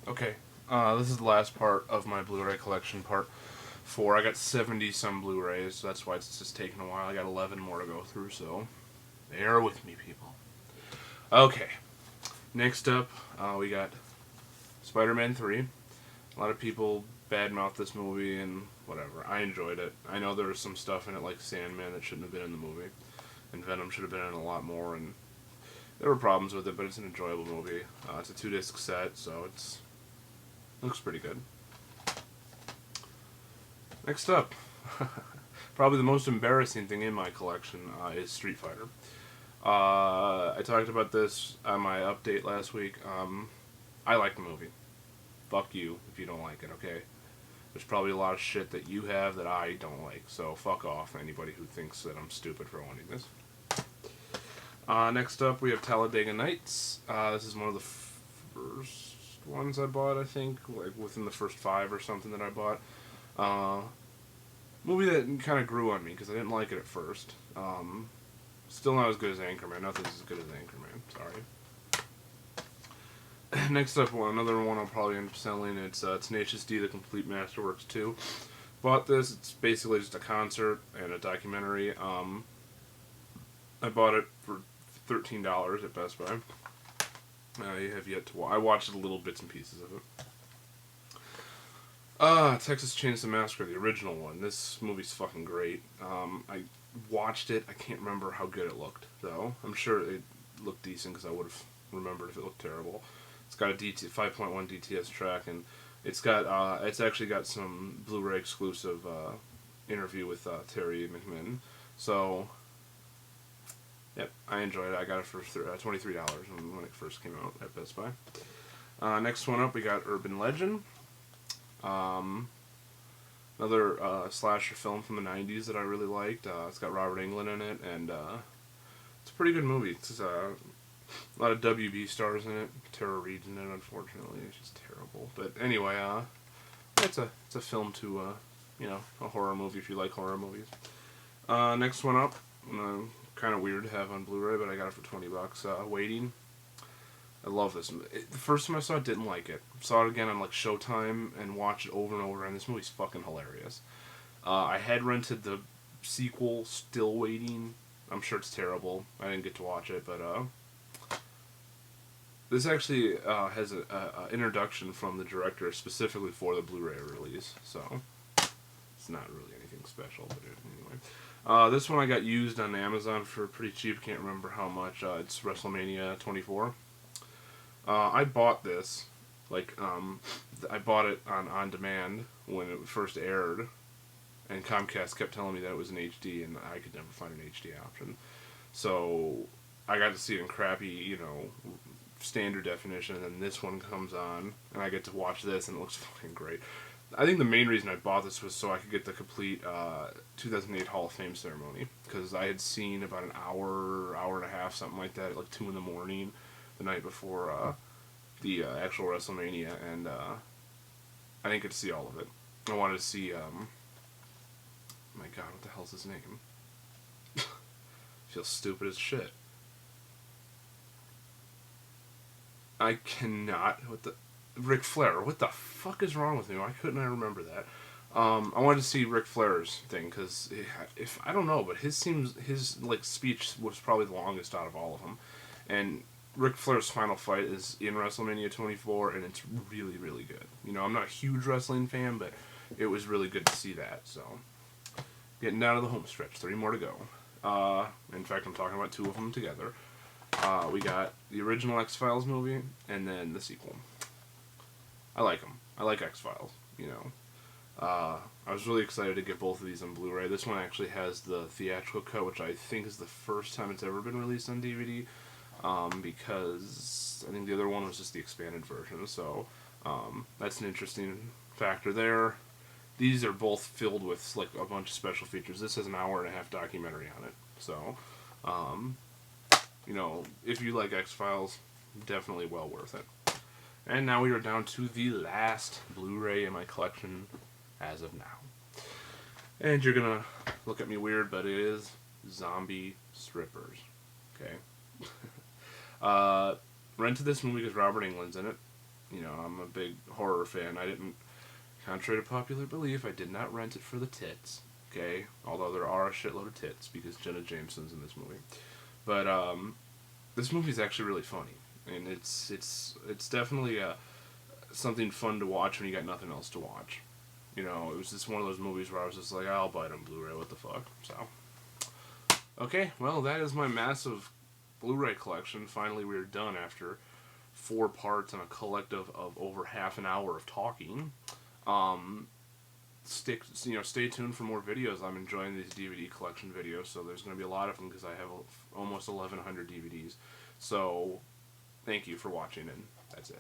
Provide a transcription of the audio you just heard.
Okay, this is the last part of my Blu-ray collection, part 4. I got 70 some Blu-rays, so that's why it's just taking a while. I got 11 more to go through, so bear with me, people. Okay, next up, we got Spider-Man 3. A lot of people badmouth this movie and whatever. I enjoyed it. I know there was some stuff in it like Sandman that shouldn't have been in the movie, and Venom should have been in a lot more, and there were problems with it, but it's an enjoyable movie. It's a 2-disc set, so it's looks pretty good. Next up, probably the most embarrassing thing in my collection is Street Fighter. I talked about this on my update last week. I like the movie. Fuck you if you don't like it, okay? There's probably a lot of shit that you have that I don't like, so fuck off anybody who thinks that I'm stupid for wanting this. Next up, we have Talladega Nights. This is one of the first ones I bought, I think, like within the first 5 or something that I bought. Movie that kind of grew on me because I didn't like it at first. Still not as good as Anchorman. Nothing's as good as Anchorman. Sorry. Next up, another one I'll probably end up selling. It's Tenacious D: The Complete Masterworks 2. Bought this. It's basically just a concert and a documentary. I bought it for $13 at Best Buy. I have yet to watch. I watched little bits and pieces of it. Texas Chainsaw Massacre, the original one. This movie's fucking great. I watched it. I can't remember how good it looked, though. I'm sure it looked decent because I would have remembered if it looked terrible. It's got a 5.1 DTS track, and it's actually got some Blu-ray exclusive interview with Terry McMinn. So, yep, I enjoyed it. I got it for $23 when it first came out at Best Buy. Next one up, we got Urban Legend. Another slasher film from the 90s that I really liked. It's got Robert Englund in it, and it's a pretty good movie. It's a lot of WB stars in it. Tara Reid's in it, unfortunately. It's just terrible. But anyway, it's a film to, a horror movie if you like horror movies. Next one up, kind of weird to have on Blu-ray, but I got it for $20. Waiting. I love this. The first time I saw it, didn't like it. Saw it again on like Showtime and watched it over and over, and this movie's fucking hilarious. I had rented the sequel, Still Waiting. I'm sure it's terrible. I didn't get to watch it, but this actually has an introduction from the director specifically for the Blu-ray release, so it's not really anything special, but anyway. This one I got used on Amazon for pretty cheap. Can't remember how much. It's WrestleMania 24. I bought this, I bought it on demand when it first aired, and Comcast kept telling me that it was an HD, and I could never find an HD option. So I got to see it in crappy, standard definition, and then this one comes on, and I get to watch this, and it looks fucking great. I think the main reason I bought this was so I could get the complete 2008 Hall of Fame ceremony, because I had seen about an hour and a half, something like that, at like 2 in the morning, the night before the actual WrestleMania, and I didn't get to see all of it. I wanted to see, my god, what the hell's his name? Feels stupid as shit. I cannot, Ric Flair, what the fuck is wrong with me? Why couldn't I remember that? I wanted to see Ric Flair's thing, because if I don't know, but his speech was probably the longest out of all of them, and Ric Flair's final fight is in WrestleMania 24, and it's really, really good. I'm not a huge wrestling fan, but it was really good to see that. So, getting down to the home stretch, 3 more to go. In fact, I'm talking about 2 of them together. We got the original X-Files movie, and then the sequel. I like them. I like X-Files, I was really excited to get both of these on Blu-ray. This one actually has the theatrical cut, which I think is the first time it's ever been released on DVD. Because I think the other one was just the expanded version, so that's an interesting factor there. These are both filled with like a bunch of special features. This has an hour-and-a-half documentary on it, so if you like X-Files, definitely well worth it. And now we are down to the last Blu-ray in my collection as of now. And you're gonna look at me weird, but it is Zombie Strippers. Okay. Rented this movie because Robert Englund's in it. You know, I'm a big horror fan. I didn't, contrary to popular belief, I did not rent it for the tits. Okay, although there are a shitload of tits because Jenna Jameson's in this movie. But this movie's actually really funny, and it's definitely something fun to watch when you got nothing else to watch. You know, it was just one of those movies where I was just like, I'll buy it on Blu-ray. What the fuck? So, okay, well, that is my massive Blu-ray collection. Finally, we're done after 4 parts and a collective of over half an hour of talking. Stay tuned for more videos. I'm enjoying these DVD collection videos, so there's going to be a lot of them because I have almost 1,100 DVDs. So, thank you for watching, and that's it.